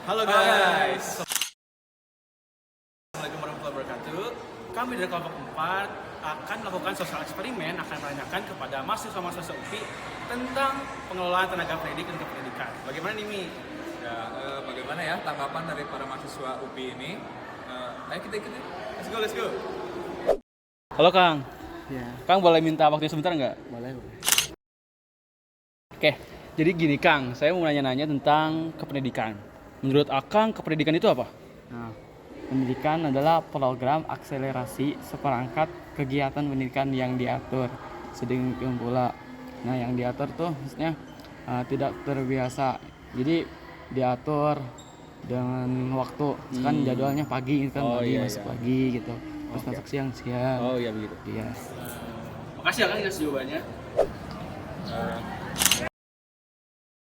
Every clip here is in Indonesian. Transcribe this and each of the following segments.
Halo guys. Assalamualaikum warahmatullahi wabarakatuh. Kami dari kelompok 4 akan melakukan sosial eksperimen, akan menanyakan kepada mahasiswa-mahasiswa UPI tentang pengelolaan tenaga pendidik dan kependidikan. Bagaimana nih Mi? Ya, bagaimana ya tanggapan dari para mahasiswa UPI ini? Ayo kita ikuti. Let's go. Halo Kang. Ya, Kang boleh minta waktunya sebentar nggak? boleh. Oke, jadi gini Kang, saya mau nanya-nanya tentang kependidikan. Menurut Akang, kependidikan itu apa? Nah, pendidikan adalah program akselerasi seperangkat kegiatan pendidikan yang diatur. Sedemikian pula, nah yang diatur tuh maksudnya tidak terbiasa. Jadi diatur dengan waktu. Kan jadwalnya pagi kan Oh, pagi iya, masuk iya. pagi gitu. Terus masuk siang. Oh iya begitu. Iya. Makasih ya Kang atas jawabannya.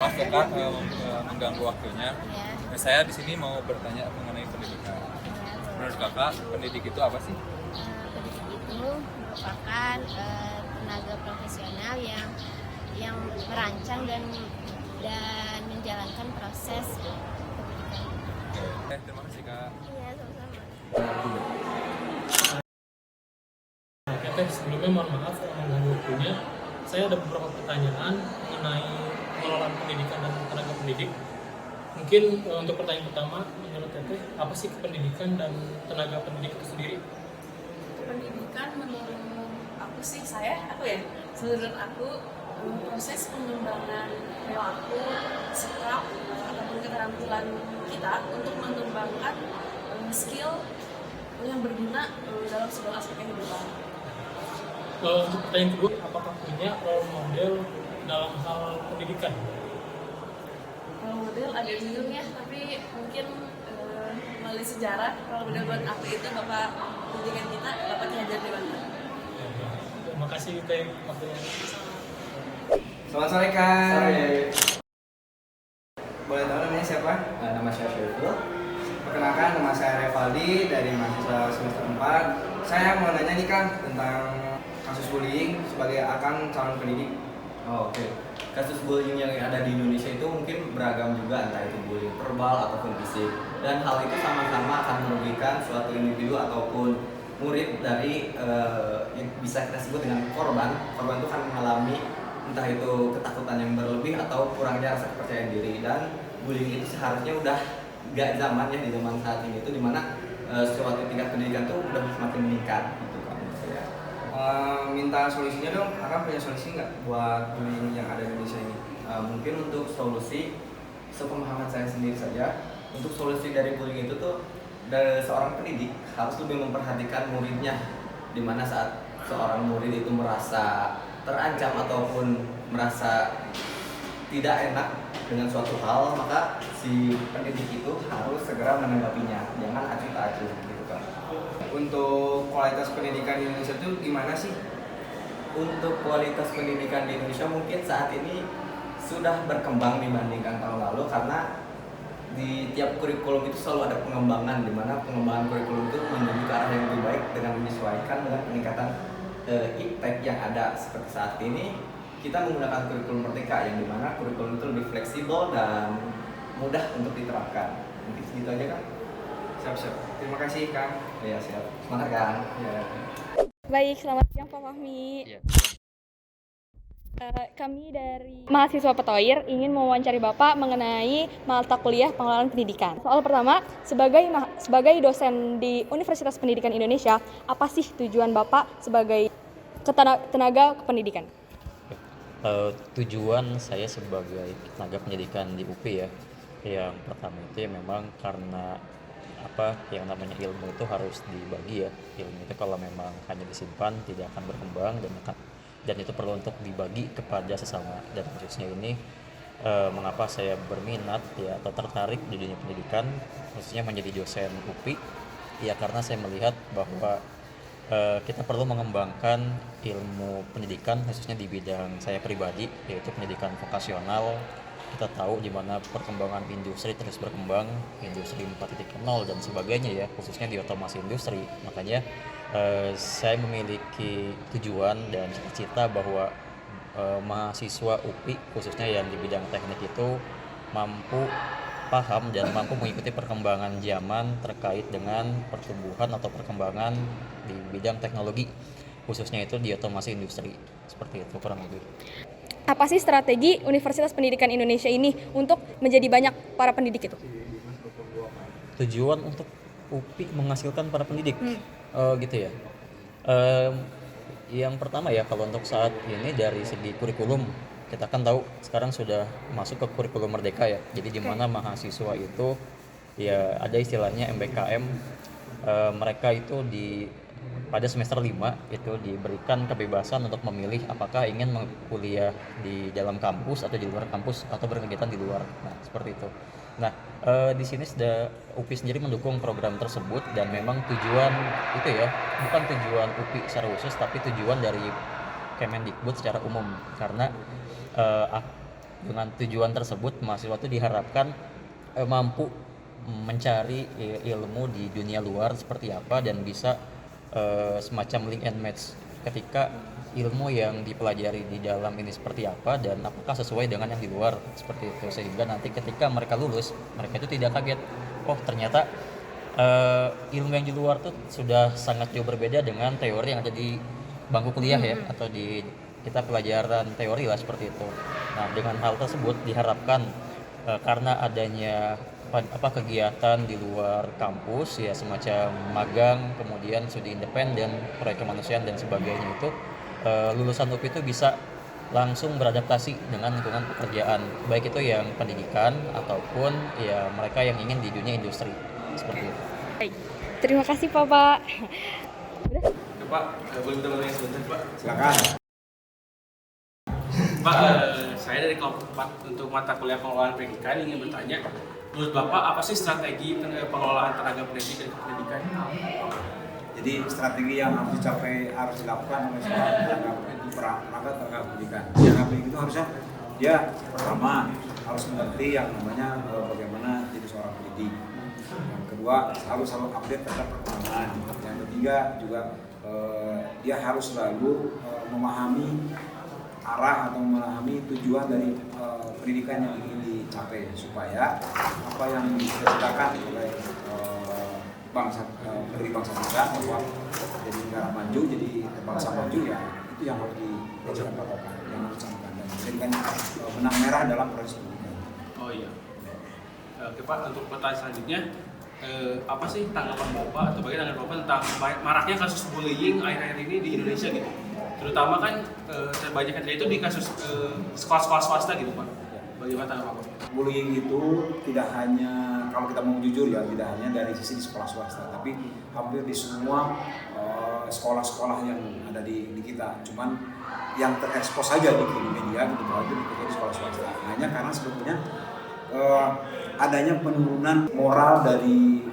Maaf ya Kak, mengganggu waktunya. Saya di sini mau bertanya mengenai pendidikan. Menurut Kakak, pendidik itu apa sih? Pendidik itu merupakan tenaga profesional yang merancang dan menjalankan proses pendidikan. Terima kasih Kak. Iya, sama-sama. Oke, sebelumnya mohon maaf mengganggu waktunya. Saya ada beberapa pertanyaan mengenai pengelolaan pendidikan dan tenaga pendidik. Mungkin untuk pertanyaan pertama, menurut Teteh, apa sih kependidikan dan tenaga pendidik itu sendiri? Pendidikan menurut aku sih menurut aku proses pengembangan perilaku, sikap ataupun keterampilan kita untuk mengembangkan skill yang berguna dalam segala aspek kehidupan. Untuk pertanyaan kedua, apakah punya role model dalam hal pendidikan? Role model agak bingung ya, tapi mungkin melalui sejarah role model buat aku itu bapak pendidikan kita, Bapak Ki Hajar Dewantara. Terima kasih Teh waktunya. Selamat sore Kang. Boleh tahu namanya siapa? Nama saya Syariful. Perkenalkan, nama saya Revaldi dari mahasiswa semester 4. Saya mau nanya nih Kang tentang kasus bullying sebagai akan calon pendidik. Oke. Kasus bullying yang ada di Indonesia itu mungkin beragam juga, entah itu bullying verbal ataupun fisik. Dan hal itu sama-sama akan merugikan suatu individu ataupun murid dari yang bisa kita sebut dengan korban. Korban itu kan mengalami entah itu ketakutan yang berlebih atau kurangnya rasa kepercayaan diri. Dan bullying itu seharusnya udah gak zaman ya, di zaman saat ini itu dimana suatu tingkat pendidikan tuh udah semakin meningkat gitu kan ya. Minta solusinya dong. Akang punya solusi nggak buat bullying yang ada di Indonesia ini? Mungkin untuk solusi, sepemahaman saya sendiri saja, untuk solusi dari bullying itu tuh dari seorang pendidik harus lebih memperhatikan muridnya, dimana saat seorang murid itu merasa terancam ataupun merasa tidak enak dengan suatu hal, maka si pendidik itu harus segera menanggapinya, jangan acuh tak acuh gitu kan. Untuk kualitas pendidikan di Indonesia itu gimana sih? Untuk kualitas pendidikan di Indonesia mungkin saat ini sudah berkembang dibandingkan tahun lalu, karena di tiap kurikulum itu selalu ada pengembangan, di mana pengembangan kurikulum itu menuju ke arah yang lebih baik dengan menyesuaikan dengan peningkatan impact yang ada. Seperti saat ini kita menggunakan kurikulum Merdeka yang dimana kurikulum itu lebih fleksibel dan mudah untuk diterapkan. Mungkin segitu aja kan? Siap-siap. Terima kasih Kang. Ya siap. Semangat kan? Ya. Baik, selamat siang Pak Fahmi. Iya. Kami dari mahasiswa Petoir ingin mewawancari Bapak mengenai mata kuliah pengelolaan pendidikan. Soal pertama, sebagai dosen di Universitas Pendidikan Indonesia, apa sih tujuan Bapak sebagai tenaga kependidikan? Tujuan saya sebagai tenaga pendidikan di UPI ya, yang pertama itu ya memang karena yang namanya ilmu itu harus dibagi ya. Ilmu itu kalau memang hanya disimpan tidak akan berkembang dan itu perlu untuk dibagi kepada sesama. Dan khususnya ini mengapa saya berminat ya atau tertarik di dunia pendidikan, khususnya menjadi dosen UPI ya, karena saya melihat bahwa kita perlu mengembangkan ilmu pendidikan khususnya di bidang saya pribadi, yaitu pendidikan vokasional. Kita tahu di mana perkembangan industri terus berkembang, industri 4.0 dan sebagainya ya, khususnya di otomasi industri. Makanya saya memiliki tujuan dan cita-cita bahwa mahasiswa UPI khususnya yang di bidang teknik itu mampu paham dan mampu mengikuti perkembangan zaman terkait dengan pertumbuhan atau perkembangan di bidang teknologi, khususnya itu di otomasi industri. Seperti itu kurang lebih. Apa sih strategi Universitas Pendidikan Indonesia ini untuk menjadi banyak para pendidik itu? Tujuan untuk UPI menghasilkan para pendidik, gitu ya. Yang pertama ya, kalau untuk saat ini dari segi kurikulum, kita kan tahu sekarang sudah masuk ke kurikulum merdeka ya. Jadi di mana mahasiswa itu ya ada istilahnya MBKM, mereka itu pada semester 5 itu diberikan kebebasan untuk memilih apakah ingin kuliah di dalam kampus atau di luar kampus atau berkegiatan di luar. Nah, seperti itu. Nah, di sini sudah UPI sendiri mendukung program tersebut dan memang tujuan itu ya, bukan tujuan UPI secara khusus tapi tujuan dari Kemendikbud secara umum, karena dengan tujuan tersebut mahasiswa itu diharapkan mampu mencari ilmu di dunia luar seperti apa dan bisa semacam link and match ketika ilmu yang dipelajari di dalam ini seperti apa dan apakah sesuai dengan yang di luar, seperti itu, sehingga nanti ketika mereka lulus mereka itu tidak kaget, oh ternyata ilmu yang di luar tuh sudah sangat jauh berbeda dengan teori yang ada di bangku kuliah ya, atau di kita pelajaran teori lah, seperti itu. Nah, dengan hal tersebut diharapkan karena adanya kegiatan di luar kampus ya, semacam magang, kemudian studi independen, proyek kemanusiaan dan sebagainya, itu lulusan UPI itu bisa langsung beradaptasi dengan lingkungan pekerjaan, baik itu yang pendidikan ataupun ya mereka yang ingin di dunia industri, seperti itu. Baik. Terima kasih Pak. Pak, boleh minta bertanya sebentar Pak? Silakan. Pak, saya dari kelompok 4 untuk mata kuliah pengelolaan pendidikan ingin bertanya, menurut Bapak apa sih strategi pengelolaan tenaga pendidik dan pendidikan? Jadi strategi yang harus dilakukan oleh seorang tenaga pendidikan. Tenaga pendidik itu harusnya dia pertama harus mengerti yang namanya bagaimana jadi seorang pendidik. Yang kedua harus selalu update terhadap perkembangan. Yang ketiga juga dia harus selalu memahami arah atau memahami tujuan dari pendidikan yang ingin dicapai, supaya apa yang dicita-citakan oleh dari bangsa kita bahwa jadi negara maju, jadi bangsa maju, ya itu yang harus dijadikan patokan, yang harus disampaikan dan dijadikan benang merah dalam proses pendidikan. Oh iya. Oke Pak, untuk pertanyaan selanjutnya, apa sih tanggapan Bapak atau bagaimana tanggapan Bapak tentang maraknya kasus bullying akhir-akhir ini di Indonesia gitu? Terutama kan terbanyak itu di kasus sekolah-sekolah swasta gitu Pak. Bagaimana tanggapan Bapak? Bullying itu tidak hanya, kalau kita mau jujur ya, tidak hanya dari sisi sekolah swasta, tapi hampir di semua sekolah-sekolah yang ada di kita. Cuman yang terekspos saja di media gitu bahwa itu di sekolah swasta. Hanya karena sebetulnya adanya penurunan moral dari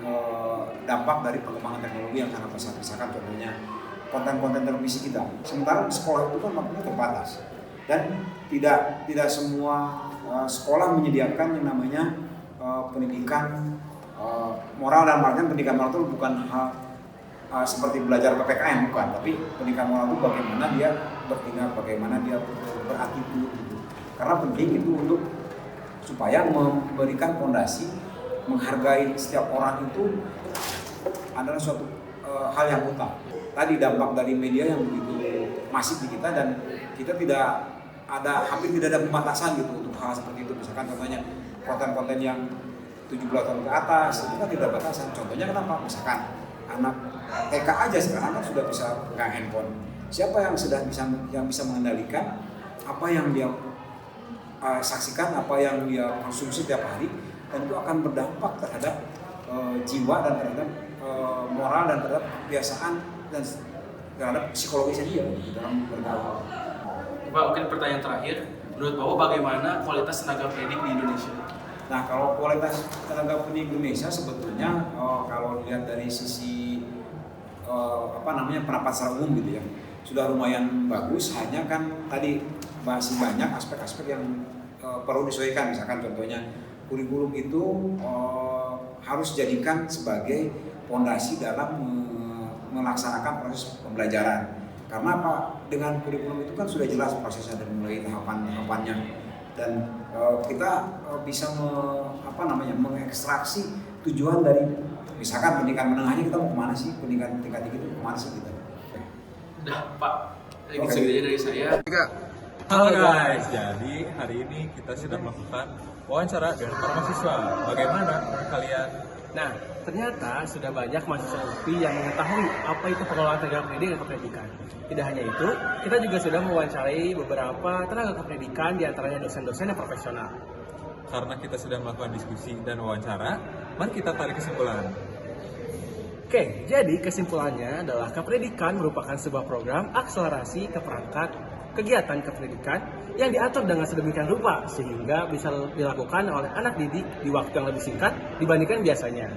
dampak dari perkembangan teknologi yang sangat besar. Misalkan contohnya konten-konten televisi kita. Sementara di sekolah itu kan waktunya terbatas dan tidak semua sekolah menyediakan yang namanya pendidikan moral, dan artian pendidikan moral itu bukan hal seperti belajar PPKN, bukan, tapi pendidikan moral itu bagaimana dia bertindak, bagaimana dia berattitude gitu. Karena penting itu untuk supaya memberikan fondasi, menghargai setiap orang itu adalah suatu hal yang utama. Tadi dampak dari media yang begitu masif di kita, dan kita hampir tidak ada pembatasan gitu untuk hal seperti itu. Misalkan contohnya konten-konten yang 17 tahun ke atas itu kan tidak ada batasan. Contohnya kenapa? Misalkan anak TK aja sekarang kan sudah bisa pegang handphone. Siapa yang bisa mengendalikan apa yang dia saksikan, apa yang dia konsumsi tiap hari, dan itu akan berdampak terhadap jiwa dan terhadap moral dan terhadap kebiasaan dan terhadap psikologisnya dia dalam bergaul. Pak, mungkin pertanyaan terakhir, menurut Bapak bagaimana kualitas tenaga pendidik di Indonesia? Nah, kalau kualitas tenaga pendidik Indonesia sebetulnya kalau lihat dari sisi pendapat secara umum gitu ya, sudah lumayan bagus. Hanya kan tadi masih banyak aspek-aspek yang perlu disesuaikan. Misalkan contohnya kurikulum itu harus dijadikan sebagai fondasi dalam melaksanakan proses pembelajaran. Karena apa? Dengan kurikulum itu kan sudah jelas prosesnya dari mulai tahapan-tahapannya, dan kita bisa mengekstraksi tujuan dari misalkan pendidikan menengahnya kita mau kemana sih, pendidikan tingkat tinggi itu kemana sih kita. Udah Pak, ini segitu aja dari saya. Halo guys, jadi hari ini kita sudah melakukan wawancara dengan para mahasiswa. Bagaimana menurut kalian? Nah, ternyata sudah banyak mahasiswa UPI yang mengetahui apa itu pengelolaan tenaga pendidik dan kependidikan. Tidak hanya itu, kita juga sudah mewawancarai beberapa tenaga kependidikan, diantaranya dosen-dosen yang profesional. Karena kita sudah melakukan diskusi dan wawancara, mari kita tarik kesimpulan. Oke, jadi kesimpulannya adalah kependidikan merupakan sebuah program akselerasi keperangkat kegiatan kependidikan yang diatur dengan sedemikian rupa sehingga bisa dilakukan oleh anak didik di waktu yang lebih singkat dibandingkan biasanya.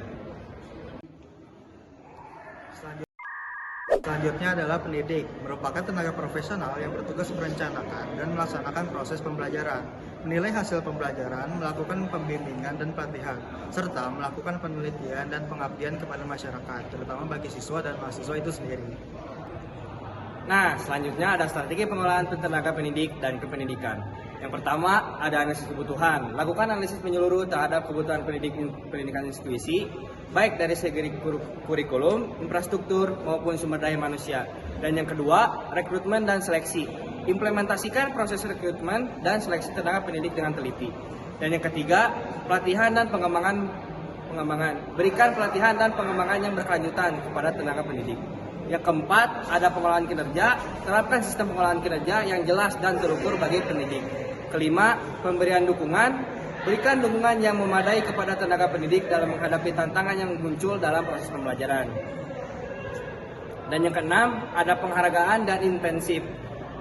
Selanjutnya adalah pendidik, merupakan tenaga profesional yang bertugas merencanakan dan melaksanakan proses pembelajaran, menilai hasil pembelajaran, melakukan pembimbingan dan pelatihan, serta melakukan penelitian dan pengabdian kepada masyarakat, terutama bagi siswa dan mahasiswa itu sendiri. Nah, selanjutnya ada strategi pengelolaan tenaga pendidik dan kependidikan. Yang pertama, ada analisis kebutuhan. Lakukan analisis menyeluruh terhadap kebutuhan pendidikan institusi, baik dari segi kurikulum, infrastruktur, maupun sumber daya manusia. Dan yang kedua, rekrutmen dan seleksi. Implementasikan proses rekrutmen dan seleksi tenaga pendidik dengan teliti. Dan yang ketiga, pelatihan dan pengembangan. Berikan pelatihan dan pengembangan yang berkelanjutan kepada tenaga pendidik. Yang keempat, ada pengelolaan kinerja. Terapkan sistem pengelolaan kinerja yang jelas dan terukur bagi pendidik. Kelima, pemberian dukungan. Berikan dukungan yang memadai kepada tenaga pendidik dalam menghadapi tantangan yang muncul dalam proses pembelajaran. Dan yang keenam, ada penghargaan dan intensif.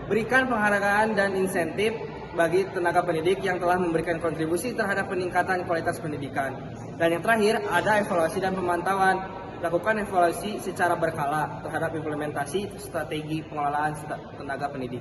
Berikan penghargaan dan insentif bagi tenaga pendidik yang telah memberikan kontribusi terhadap peningkatan kualitas pendidikan. Dan yang terakhir, ada evaluasi dan pemantauan. Lakukan evaluasi secara berkala terhadap implementasi strategi pengelolaan tenaga pendidik.